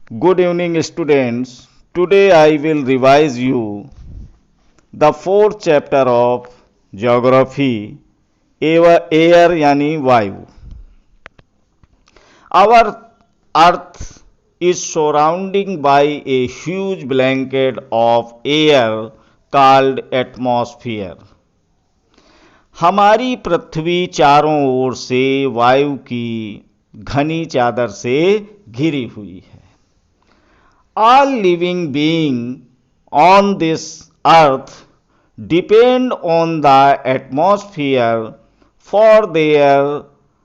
Good evening, students. Today I will revise you the fourth chapter of Geography, Air यानी वायु. Our Earth is surrounding by a huge blanket of air called atmosphere. हमारी पृथ्वी चारों ओर से वायु की घनी चादर से घिरी हुई है. All living beings on this earth depend on the atmosphere for their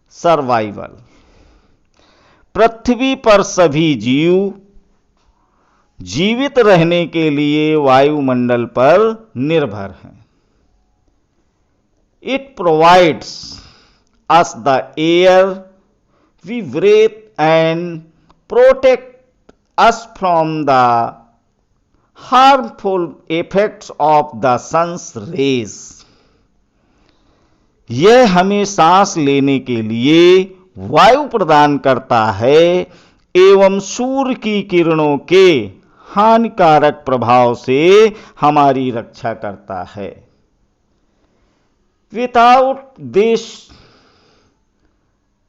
survival. पृथ्वी पर सभी जीव जीवित रहने के लिए वायुमंडल पर निर्भर हैं. It provides us the air we breathe and protect us from the harmful effects of the sun's rays. यह हमें सांस लेने के लिए वायु प्रदान करता है एवं सूर्य की किरणों के हानिकारक प्रभाव से हमारी रक्षा करता है. Without this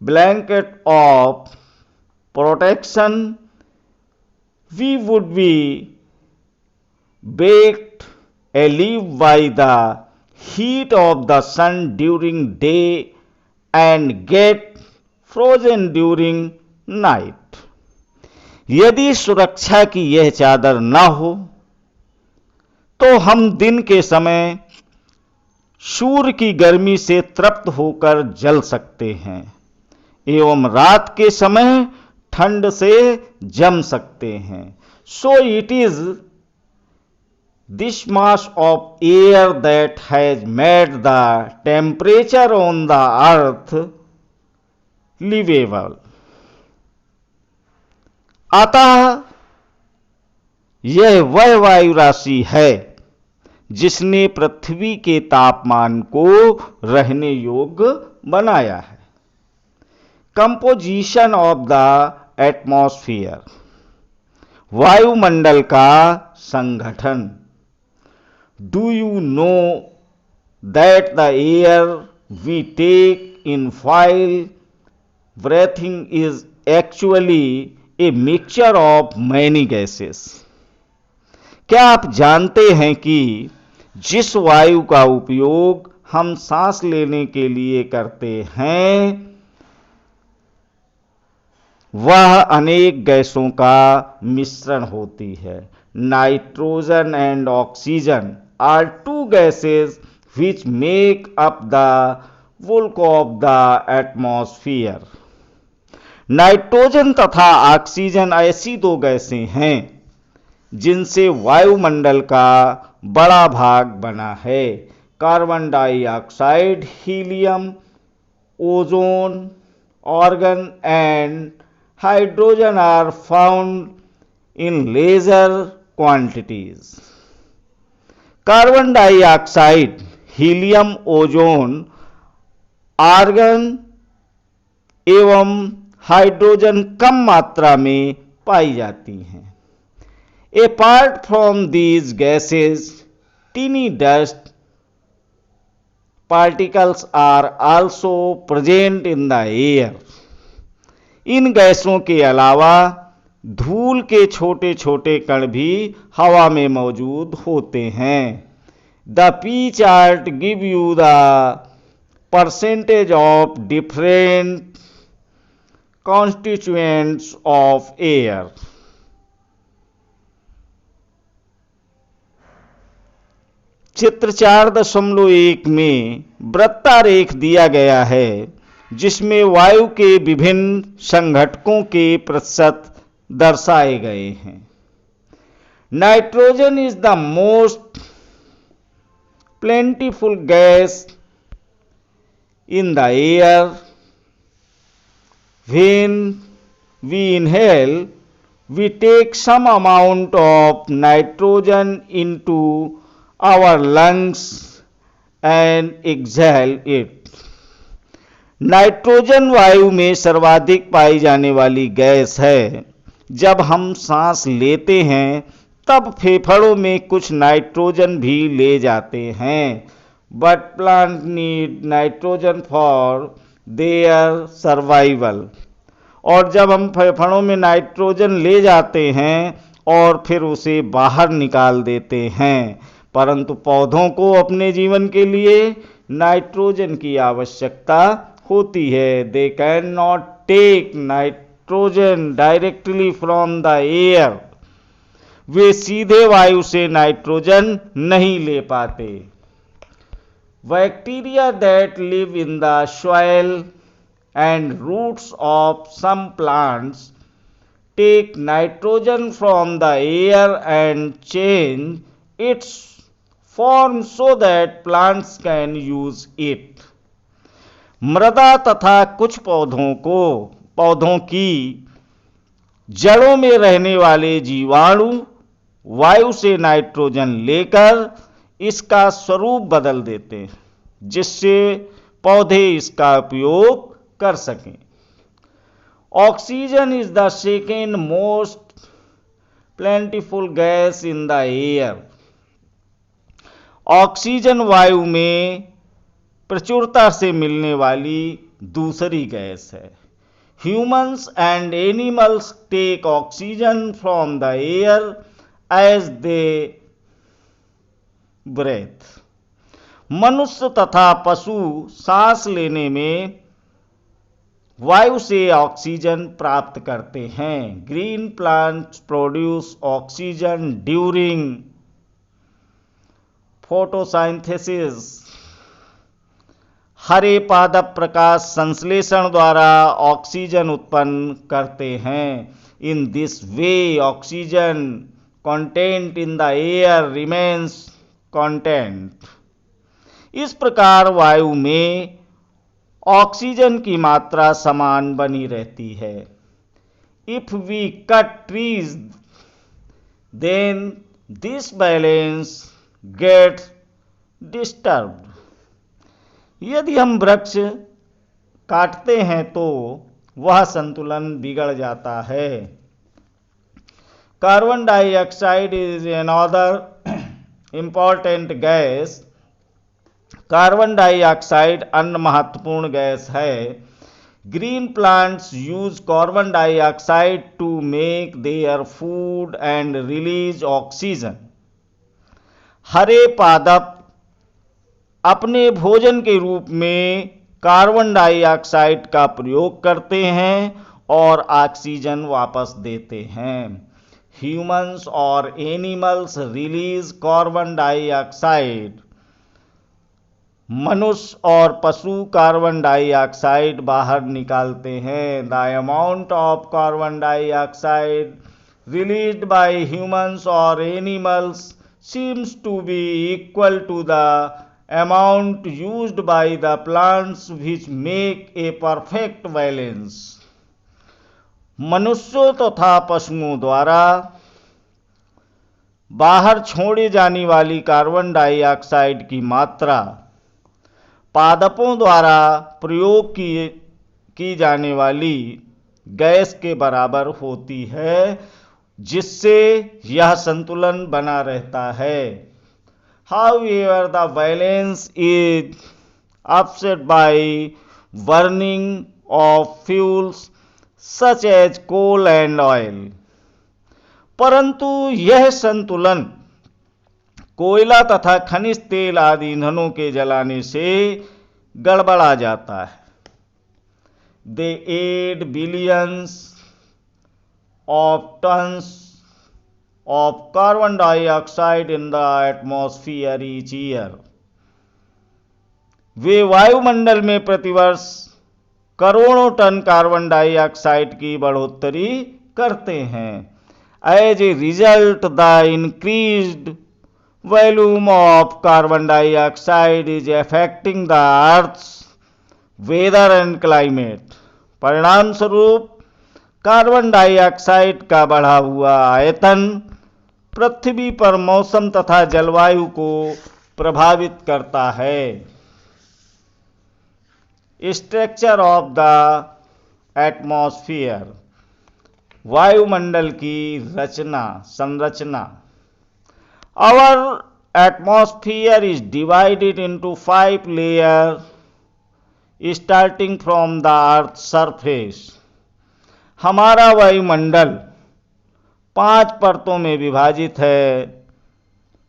blanket of protection, we would be baked alive by the heat of the sun during day and get frozen during night. यदि सुरक्षा की यह चादर न हो तो हम दिन के समय सूर्य की गर्मी से तृप्त होकर जल सकते हैं एवं रात के समय ठंड से जम सकते हैं. So it is this mass of air that has made the temperature on the earth livable. अतः यह वह वायु राशि है जिसने पृथ्वी के तापमान को रहने योग्य बनाया है. कंपोजिशन ऑफ द एटमॉस्फेयर, वायुमंडल का संगठन. Do you know that the air we take in while breathing is actually a mixture of many gases. क्या आप जानते हैं कि जिस वायु का उपयोग हम सांस लेने के लिए करते हैं वह अनेक गैसों का मिश्रण होती है. Nitrogen and oxygen are two gases which make up the bulk of the atmosphere. Nitrogen तथा ऑक्सीजन ऐसी दो गैसें हैं जिनसे वायुमंडल का बड़ा भाग बना है. Carbon dioxide, helium, ozone, argon and hydrogen are found in lesser quantities. Carbon dioxide, helium, ozone, argon एवं हाइड्रोजन कम मात्रा में पाई जाती हैं. Apart from these gases, tiny dust particles are also present in the air. इन गैसों के अलावा धूल के छोटे छोटे कण भी हवा में मौजूद होते हैं. The P chart give you the percentage of different constituents of air. चित्र 4.1 में वृत्तारेख दिया गया है जिसमें वायु के विभिन्न संघटकों के प्रतिशत दर्शाए गए हैं. Nitrogen is the most plentiful gas in the air. When we inhale we take some amount of nitrogen into our lungs and exhale it. Nitrogen वायु में सर्वाधिक पाई जाने वाली गैस है जब हम सांस लेते हैं तब फेफड़ों में कुछ नाइट्रोजन भी ले जाते हैं, but plant need nitrogen for their survival. और जब हम फेफड़ों में नाइट्रोजन ले जाते हैं और फिर उसे बाहर निकाल देते हैं, परंतु पौधों को अपने जीवन के लिए नाइट्रोजन की आवश्यकता होती है। They can not take nitrogen directly from the air. वे सीधे वायु से नाइट्रोजन नहीं ले पाते। Bacteria that live in the soil and roots of some plants take nitrogen from the air and change its form so that plants can use it। मृदा तथा कुछ पौधों की जड़ों में रहने वाले जीवाणु वायु से नाइट्रोजन लेकर इसका स्वरूप बदल देते हैं, जिससे पौधे इसका उपयोग कर सकें। Oxygen is the second most plentiful gas in the air. Oxygen वायु में प्रचुरता से मिलने वाली दूसरी गैस है। Humans and animals take oxygen from the air as they breathe. मनुष्य तथा पशु सांस लेने में वायु से ऑक्सीजन प्राप्त करते हैं। Green plants produce oxygen during photosynthesis. हरे पादप प्रकाश संश्लेषण द्वारा ऑक्सीजन उत्पन्न करते हैं। In this way oxygen content in the air remains constant. इस प्रकार वायु में ऑक्सीजन की मात्रा समान बनी रहती है। If we cut trees then this balance gets disturbed. यदि हम वृक्ष काटते हैं तो वह संतुलन बिगड़ जाता है। Carbon dioxide is another important gas. Carbon dioxide अन्य महत्वपूर्ण गैस है। Green plants use carbon dioxide to make their food and release oxygen. हरे पादप अपने भोजन के रूप में कार्बन डाइऑक्साइड का प्रयोग करते हैं और ऑक्सीजन वापस देते हैं। ह्यूमंस और एनिमल्स रिलीज कार्बन डाइऑक्साइड। मनुष्य और पशु कार्बन डाइऑक्साइड बाहर निकालते हैं। The amount of carbon dioxide released by humans और animals seems to be equal to the amount used by the plants which make a perfect balance. मनुष्यों तथा पशुओं द्वारा बाहर छोड़े जाने वाली कार्बन डाइऑक्साइड की मात्रा पादपों द्वारा प्रयोग की जाने वाली गैस के बराबर होती है, जिससे यह संतुलन बना रहता है। However the balance is upset by burning of fuels such as coal and oil. परंतु यह संतुलन कोयला तथा खनिज तेल आदि ईंधनों के जलाने से गड़बड़ा जाता है। They add billions of tons of carbon dioxide in the atmosphere each year. वे वायुमंडल में प्रतिवर्ष करोड़ों टन कार्बन डाइऑक्साइड की बढ़ोतरी करते हैं। As a result the increased volume of carbon dioxide is affecting the earth's weather and climate। परिणाम स्वरूप कार्बन डाइऑक्साइड का बढ़ा हुआ आयतन पृथ्वी पर मौसम तथा जलवायु को प्रभावित करता है। Structure of the atmosphere. वायुमंडल की रचना संरचना। Our atmosphere is divided into 5 layers starting from the earth surface। हमारा वायुमंडल 5 परतों में विभाजित है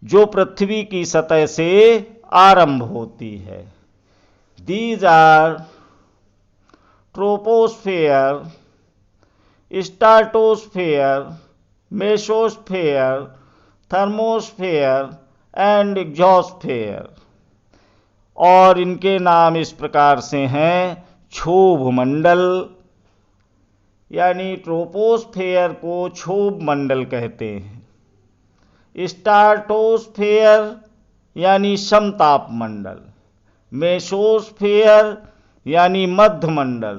जो पृथ्वी की सतह से आरंभ होती है। These are troposphere, stratosphere, mesosphere, thermosphere and exosphere. और इनके नाम इस प्रकार से हैं: क्षोभ मंडल, यानी ट्रोपोस्फेयर को क्षोभ मंडल कहते हैं। स्ट्राटोस्फेयर यानी समताप मंडल, मेसोस्फेयर यानी मध्य मंडल,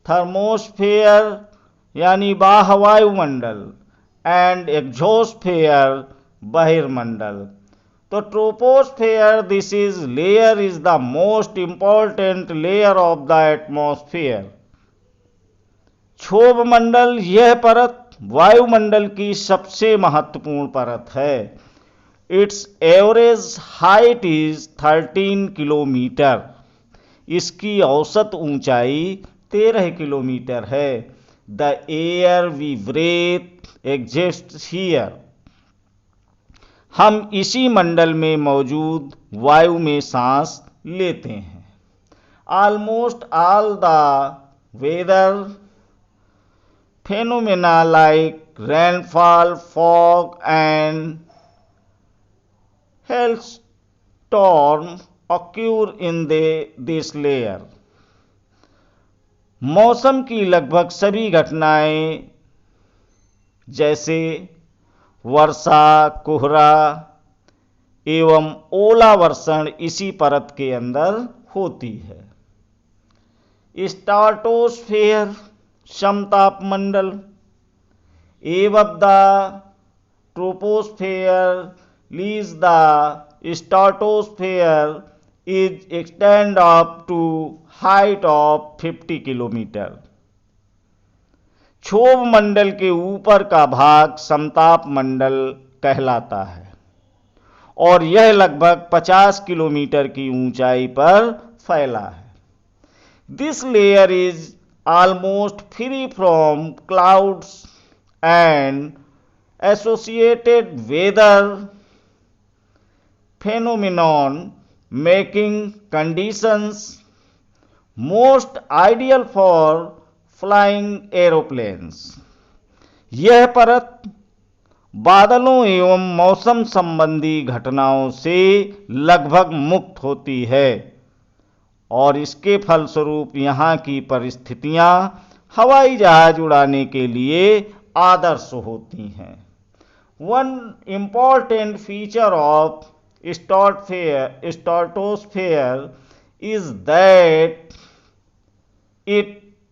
थर्मोस्फेयर यानी बाह्य वायुमंडल एंड एग्जोस्फेयर बहिर्मंडल। तो troposphere this is layer is the most important layer of the atmosphere. क्षोभ मंडल यह परत वायुमंडल की सबसे महत्वपूर्ण परत है। Its average height is 13 kilometre. इसकी औसत ऊंचाई 13 किलोमीटर है। The air we breathe exists here. हम इसी मंडल में मौजूद वायु में सांस लेते हैं। Almost all the weather phenomena like rainfall, fog and hailstorm occur in this layer। मौसम की लगभग सभी घटनाएं जैसे वर्षा, कोहरा एवं ओलावर्षण इसी परत के अंदर होती है। स्ट्राटोस्फेयर समताप मंडल एवं the troposphere lies the stratosphere is extend up to height of 50 kilometre. क्षोभ मंडल के ऊपर का भाग समताप मंडल कहलाता है और यह लगभग 50 किलोमीटर की ऊंचाई पर फैला है। This layer is almost free from clouds and associated weather phenomenon making conditions most ideal for flying aeroplanes। यह परत बादलों एवं मौसम संबंधी घटनाओं से लगभग मुक्त होती है और इसके फलस्वरूप यहाँ की परिस्थितियाँ हवाई जहाज उड़ाने के लिए आदर्श होती हैं। One important feature of stratosphere is that it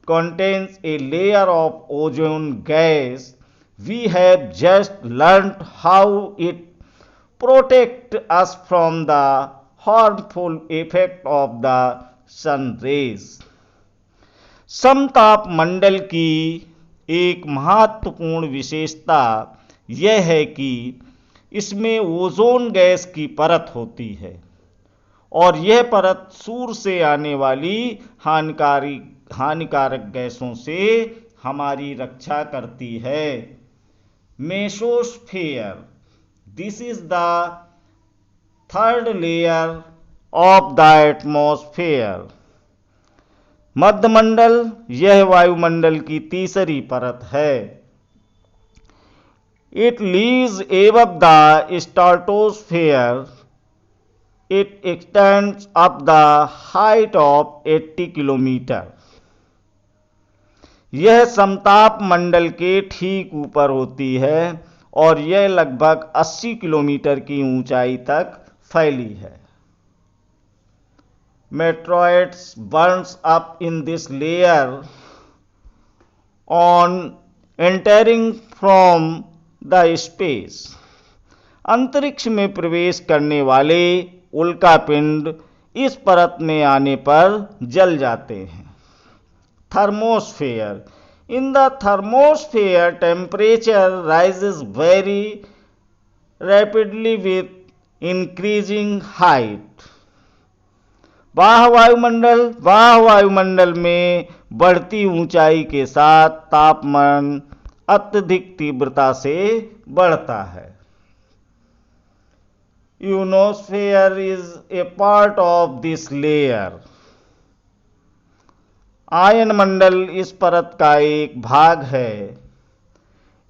contains a layer of ozone gas। We have just learned how it protects us from the harmful effect of the sun rays। समताप मंडल की एक महत्वपूर्ण विशेषता यह है कि इसमें ओजोन गैस की परत होती है और यह परत सूर्य से आने वाली हानिकारक गैसों से हमारी रक्षा करती है। Mesosphere this is the third layer of the atmosphere. मध्यमंडल यह वायुमंडल की तीसरी परत है। It lies above the stratosphere। It extends up the height of 80 kilometre. यह समताप मंडल के ठीक ऊपर होती है और यह लगभग 80 किलोमीटर की ऊंचाई तक फैली है। Meteoroids burns up in this layer on entering from the space. अंतरिक्ष में प्रवेश करने वाले उल्कापिंड इस परत में आने पर जल जाते हैं। Thermosphere In the thermosphere, temperature rises very rapidly with increasing height. वायुमंडल में बढ़ती ऊंचाई के साथ तापमान अत्यधिक तीव्रता से बढ़ता है. Ionosphere is a part of this layer. आयनमंडल इस परत का एक भाग है.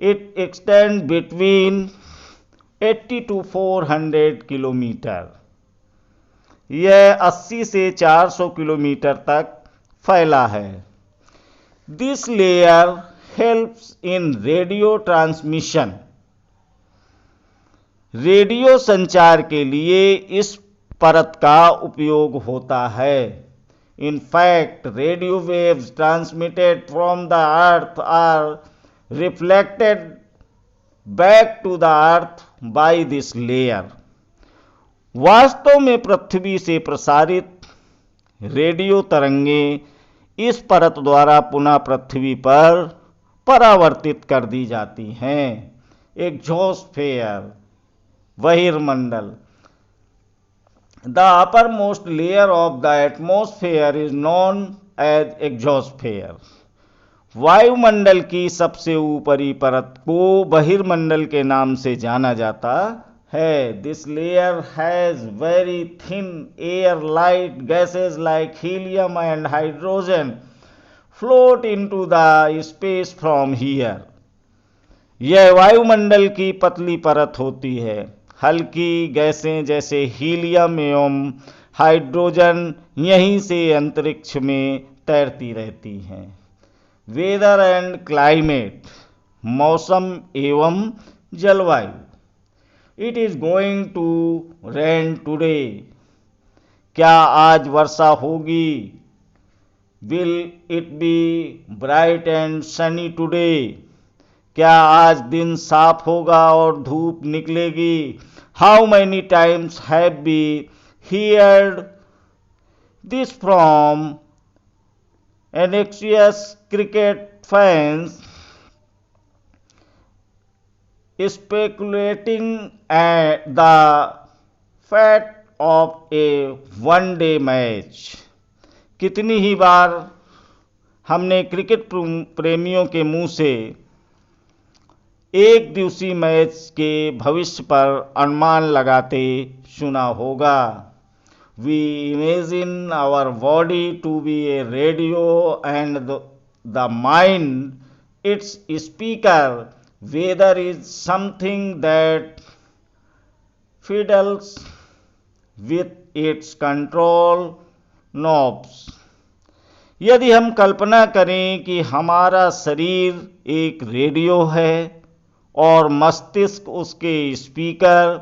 It extend between 80 to 400 kilometre. यह 80 से 400 किलोमीटर तक फैला है. This layer helps in radio transmission. Radio संचार के लिए इस परत का उपयोग होता है. In fact, radio waves transmitted from the earth are reflected back to the earth by this layer. वास्तव में पृथ्वी से प्रसारित रेडियो तरंगें इस परत द्वारा पुनः पृथ्वी पर परावर्तित कर दी जाती हैं. Exosphere, बहिर्मंडल. The uppermost layer of the atmosphere is known as exosphere. वायुमंडल की सबसे ऊपरी परत को बहिर्मंडल के नाम से जाना जाता है. This layer has very thin air. Light gases like helium and hydrogen float into the space from here. यह वायुमंडल की पतली परत होती है. हल्की गैसें जैसे हीलियम एवं हाइड्रोजन यहीं से अंतरिक्ष में तैरती रहती हैं. वेदर एंड क्लाइमेट, मौसम एवं जलवायु. It is going to rain today. क्या आज वर्षा होगी? Will it be bright and sunny today. क्या आज दिन साफ होगा और धूप निकलेगी? How many times have be heard this from anxious cricket fans speculating at the fate of a one-day match. कितनी ही बार हमने क्रिकेट प्रेमियों के मुंह से एक दिवसीय मैच के भविष्य पर अनुमान लगाते सुना होगा. We imagine our body to be a radio and the mind its speaker. Weather is something that fiddles with its control knobs. यदि हम कल्पना करें कि हमारा शरीर एक रेडियो है और मस्तिष्क उसके स्पीकर,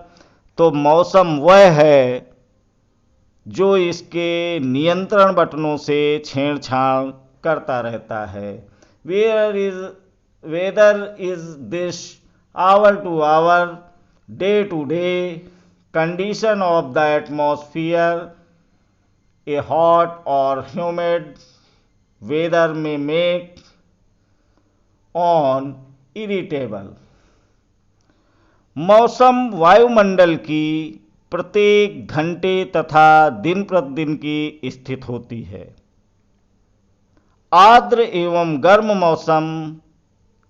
तो मौसम वह है जो इसके नियंत्रण बटनों से छेड़छाड़ करता रहता है. Weather is this hour to hour, day to day condition of the atmosphere. A hot और humid weather may make one irritable. मौसम वायुमंडल की प्रत्येक घंटे तथा दिन प्रतिदिन की स्थिति होती है. आर्द्र एवं गर्म मौसम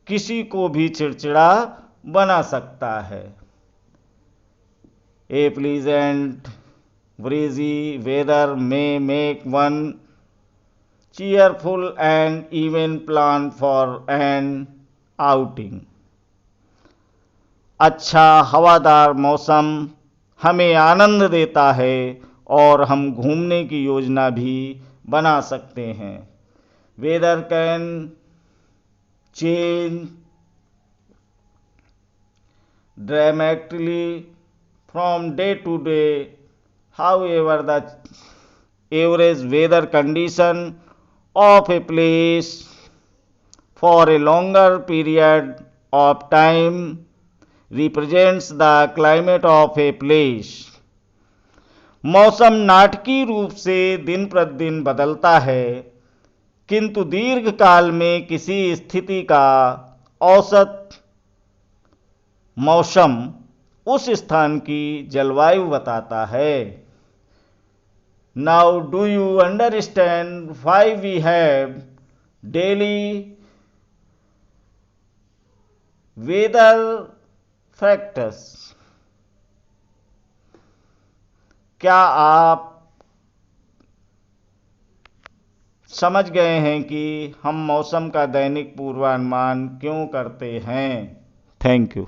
किसी को भी चिड़चिड़ा बना सकता है. ए pleasant breezy weather may make one cheerful and even plan for an outing. अच्छा हवादार मौसम हमें आनंद देता है और हम घूमने की योजना भी बना सकते हैं. Weather can change dramatically from day to day. However, the average weather condition of a place for a longer period of time represents the climate of a place. मौसम नाटकीय रूप से दिन प्रतिदिन बदलता है, किंतु दीर्घ काल में किसी स्थिति का औसत मौसम उस स्थान की जलवायु बताता है। Now do you understand why we have daily weather factors? क्या आप समझ गए हैं कि हम मौसम का दैनिक पूर्वानुमान क्यों करते हैं? Thank you.